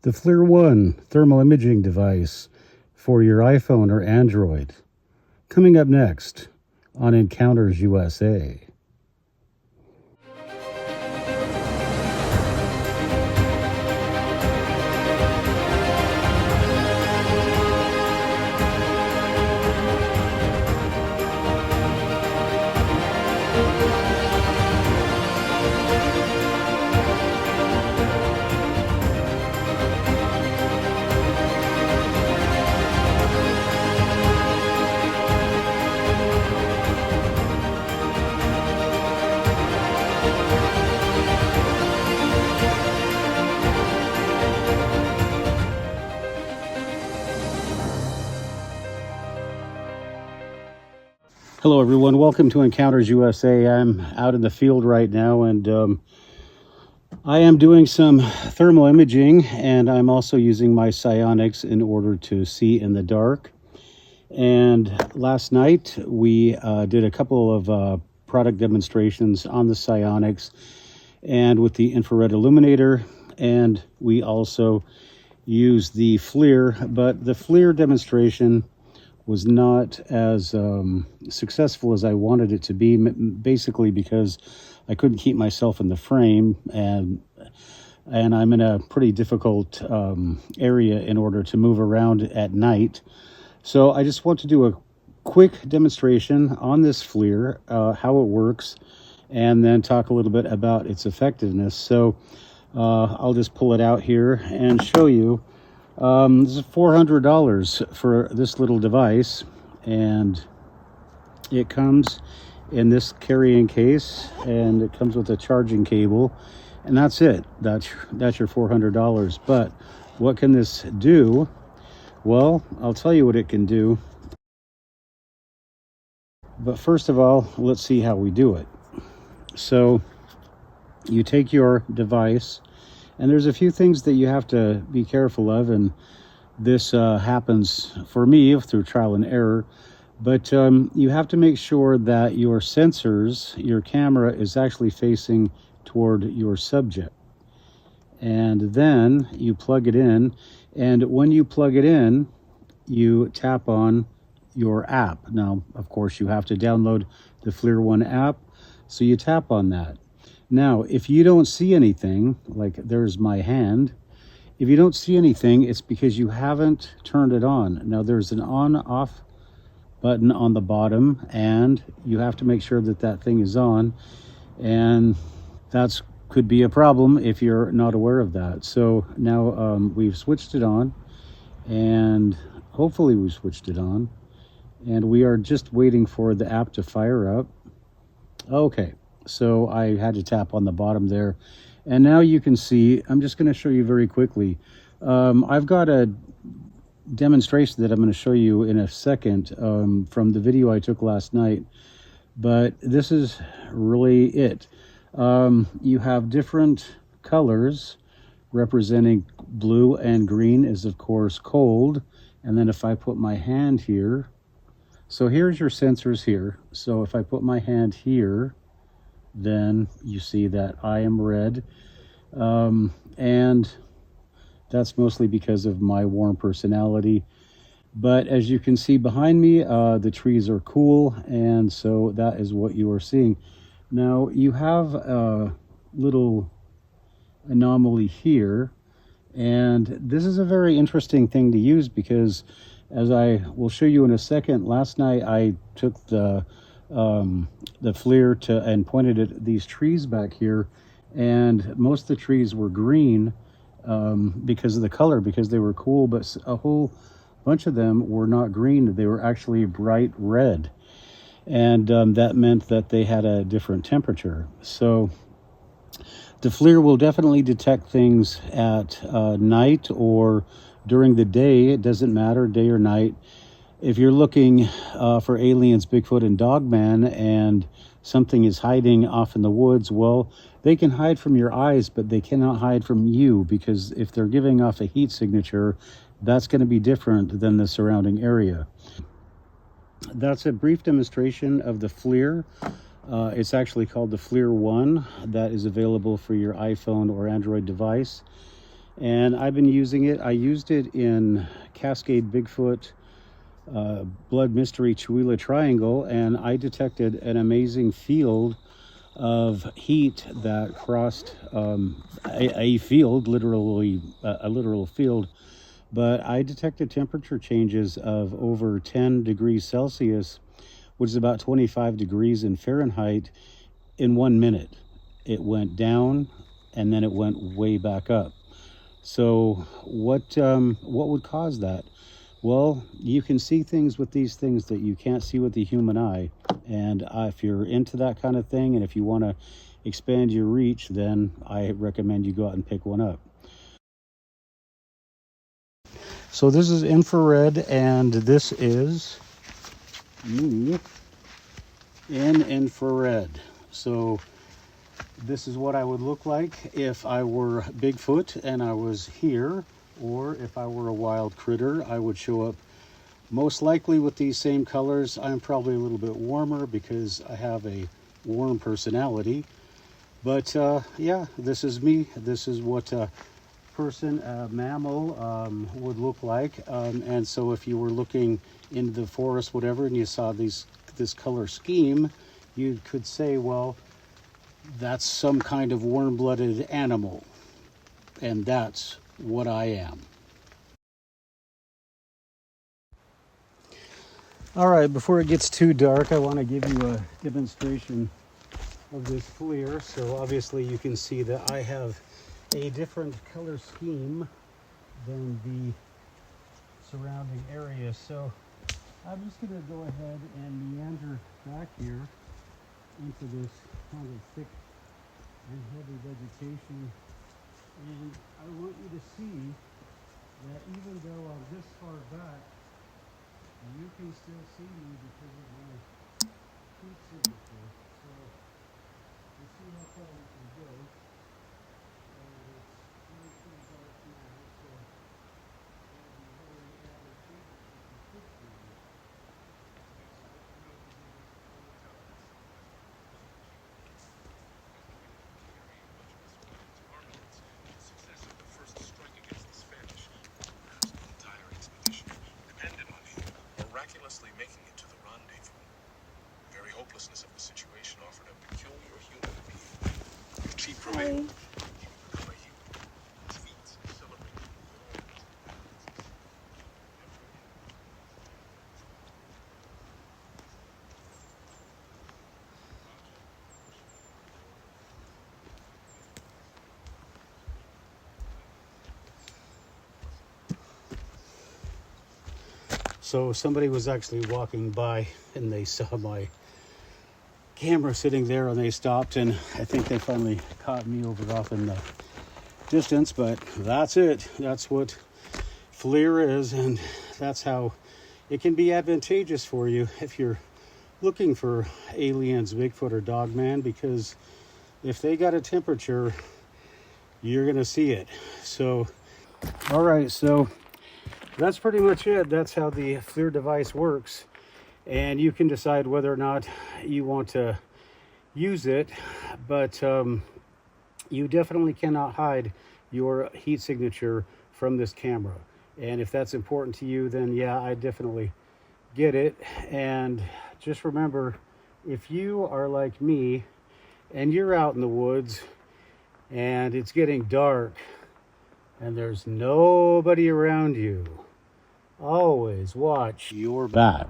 The Flir One Thermal Imaging device for your iPhone or Android. Coming up next on Encounters USA. Hello everyone, welcome to Encounters USA. I'm out in the field right now and I am doing some thermal imaging, and I'm also using my psionics in order to see in the dark. And last night we did a couple of product demonstrations on the psionics and with the infrared illuminator, and we also used the FLIR, but the FLIR demonstration was not as successful as I wanted it to be, basically because I couldn't keep myself in the frame, and I'm in a pretty difficult area in order to move around at night. So I just want to do a quick demonstration on this FLIR, how it works, and then talk a little bit about its effectiveness. So I'll just pull it out here and show you. This is $400 for this little device, and it comes in this carrying case, and it comes with a charging cable, and that's it. That's your $400. But what can this do? Well, I'll tell you what it can do. But first of all, let's see how we do it. So you take your device, and there's a few things that you have to be careful of, and this happens for me through trial and error. But you have to make sure that your sensors, your camera, is actually facing toward your subject. And then you plug it in, and when you plug it in, you tap on your app. Now, of course, you have to download the Flir One app, so you tap on that. Now, if you don't see anything, like there's my hand, if you don't see anything, it's because you haven't turned it on. Now, there's an on-off button on the bottom, and you have to make sure that that thing is on, and that could be a problem if you're not aware of that. So now we've switched it on, and hopefully we switched it on, and we are just waiting for the app to fire up. Okay. So I had to tap on the bottom there, and now you can see. I'm just going to show you very quickly. I've got a demonstration that I'm going to show you in a second from the video I took last night, but this is really it. You have different colors representing blue, and green is of course cold. And then if I put my hand here, so here's your sensors here. So if I put my hand here, then you see that I am red, and that's mostly because of my warm personality. But as you can see behind me, the trees are cool, and so that is what you are seeing. Now you have a little anomaly here, and this is a very interesting thing to use because, as I will show you in a second, last night I took the FLIR and pointed at these trees back here, and most of the trees were green because of the color, because they were cool, but a whole bunch of them were not green. They were actually bright red, and that meant that they had a different temperature. So the FLIR will definitely detect things at night or during the day. It doesn't matter, day or night. If you're looking for aliens, Bigfoot and Dogman, and something is hiding off in the woods, well, they can hide from your eyes, but they cannot hide from you, because if they're giving off a heat signature, that's going to be different than the surrounding area. That's a brief demonstration of the FLIR. It's actually called the Flir One. That is available for your iPhone or Android device. And I've been using it. I used it in Cascade, Bigfoot, Blood Mystery, Chewelah Triangle, and I detected an amazing field of heat that crossed a field, literally a literal field. But I detected temperature changes of over 10 degrees Celsius, which is about 25 degrees in Fahrenheit, in 1 minute. It went down and then it went way back up. So what would cause that? Well, you can see things with these things that you can't see with the human eye. And if you're into that kind of thing, and if you want to expand your reach, then I recommend you go out and pick one up. So this is infrared, and this is in infrared. So this is what I would look like if I were Bigfoot and I was here, or if I were a wild critter. I would show up most likely with these same colors. I'm probably a little bit warmer because I have a warm personality. But yeah, this is me. This is what a person, a mammal, would look like. And so if you were looking into the forest, whatever, and you saw this color scheme, you could say, well, that's some kind of warm-blooded animal. And that's what I am. All right, before it gets too dark, I want to give you a demonstration of this FLIR. So obviously you can see that I have a different color scheme than the surrounding area. So I'm just going to go ahead and meander back here into this kind of thick and heavy vegetation. And I want you to see that even though I'm this far back, you can still see me because of my heat signature. So we'll see how far we can go. And it's pretty dark now, so it'll be very advantageous if you could see me. Making it to the rendezvous. The very hopelessness of the situation offered a peculiar human being. If cheap prevailed, he would become a hero. His feats celebrated. So somebody was actually walking by and they saw my camera sitting there and they stopped, and I think they finally caught me over off in the distance. But that's it. That's what FLIR is, and that's how it can be advantageous for you if you're looking for aliens, Bigfoot or Dogman, because if they got a temperature, you're gonna see it. So all right, so that's pretty much it. That's how the FLIR device works, and you can decide whether or not you want to use it, but you definitely cannot hide your heat signature from this camera. And if that's important to you, then yeah, I definitely get it. And just remember, if you are like me and you're out in the woods and it's getting dark and there's nobody around you, always watch your back.